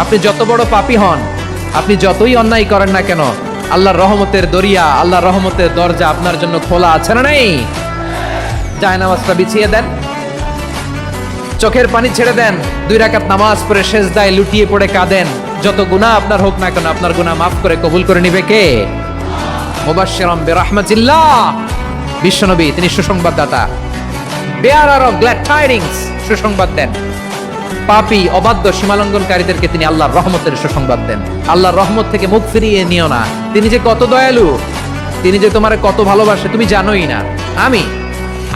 আপনি যত বড় পাপী হন, আপনি যতই অন্যায় করেন না কেন, আল্লাহর রহমতের দরিয়া, আল্লাহর রহমতের দরজা আপনার জন্য খোলা আছে না নেই? জায়নামাজটা বিছিয়ে দেন, চোখের পানি ছেড়ে দেন, 2 রাকাত নামাজ পড়ে সেজদায় লুটিয়ে পড়ে কাঁদেন। যত গুনাহ আপনার হোক না কেন, আপনার গুনাহ মাফ করে কবুল করে নিবে কে? মুবাশশিরাম বিরাহমাতিল্লাহ, বিশ্বনবী তিনি সুসংবাদদাতা, বেয়ারার অফ গ্ল্যাড টাইডিংস, সুসংবাদ দেন। পাপী অবাধ্য সীমালঙ্ঘনকারীদেরকে তিনি আল্লাহর রহমতের সুসংবাদ দেন। আল্লাহর রহমত থেকে মুখ ফিরিয়ে নিও না। তিনি যে কত দয়ালু, তিনি যে তোমারে কত ভালোবাসে তুমি জানোই না।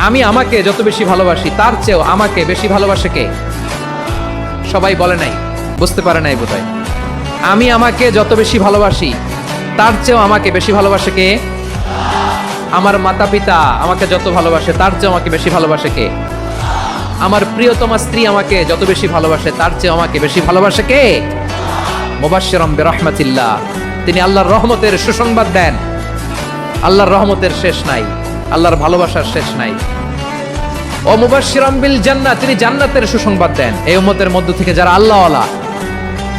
আমি আমাকে যত বেশি ভালোবাসি তার চেয়েও আমাকে বেশি ভালোবাসে কে? সবাই বলে নাই, বুঝতে পারে নাই বোধহয়। আমি আমাকে যত বেশি ভালোবাসি তার চেয়েও আমাকে বেশি ভালোবাসে কে? আমার মাতা পিতা আমাকে যত ভালোবাসে তার চেয়েও আমাকে বেশি ভালোবাসে কে? আমার প্রিয়তমা স্ত্রী আমাকে যত বেশি ভালোবাসে তার চেয়ে আমাকে বেশি ভালোবাসে কে? মুবাশশিরাম বিরাহমাতিল্লাহ, তিনি আল্লাহর রহমতের সুসংবাদ দেন। আল্লাহর রহমতের শেষ নাই, আল্লাহর ভালোবাসার শেষ নাই। ও মুবাশশিরাম বিল জান্নাহ, তিনি জান্নাতের সুসংবাদ দেন। এই উম্মতের মধ্য থেকে যারা আল্লাহওয়ালা,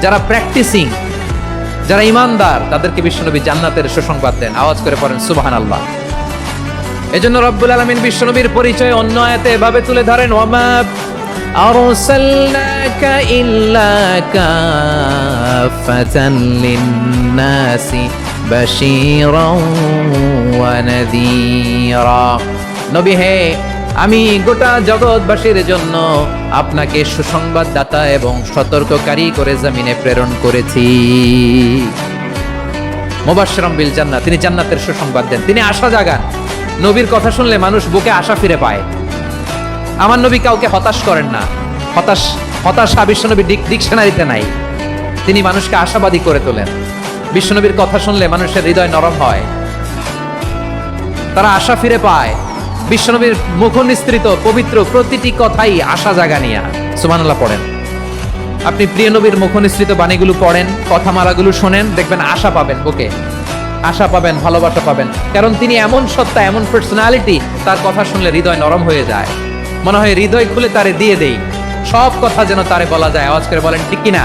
যারা প্র্যাকটিসিং, যারা ইমানদার, তাদেরকে বিশ্বনবী জান্নাতের সুসংবাদ দেন। আওয়াজ করে পড়েন সুবহানাল্লাহ। এজন্য রব্বুল আলামিন বিশ্বনবীর পরিচয় অন্য আয়াতে এভাবে তুলে ধরেন, ওয়ামা আরসালনাকা ইল্লা কাফাতান লিন-নাসি বাশীরাও ওয়া নাযীরা। নবী হে, আমি গোটা জগৎবাসীর জন্য আপনাকে সুসংবাদদাতা এবং সতর্ককারী করে জমিনে প্রেরণ করেছি। মুবাশশিরাম বিল জান্নাহ, তিনি জান্নাতের সুসংবাদ দেন, তিনি আশা জাগান। নবীর কথা শুনলে মানুষ বুকে আশা ফিরে পায়। আমার নবী কাউকে হতাশ করেন না। হতাশা বিশ্বনবীর ডিকশনারিতে নাই। তিনি মানুষকে আশাবাদী করে তোলেন। বিশ্বনবীর কথা শুনলে মানুষের হৃদয় নরম হয়, তারা আশা ফিরে পায়। বিশ্বনবীর মুখ নিঃসৃত পবিত্র প্রতিটি কথাই আশা জাগানিয়া। সুবহানাল্লাহ পড়েন। আপনি প্রিয় নবীর মুখ নিঃসৃত বাণীগুলো পড়েন, কথামালাগুলো শোনেন, দেখবেন আশা পাবেন, বুকে আশা পাবেন, ভালোবাসা পাবেন। কারণ তিনি এমন সত্তা, এমন পার্সোনালিটি, তার কথা শুনলে হৃদয় নরম হয়ে যায়। মনে হয় হৃদয় খুলে তারে দিয়ে দেই, সব কথা যেন তারে বলা যায়। আওয়াজ করে বলেন ঠিক কিনা?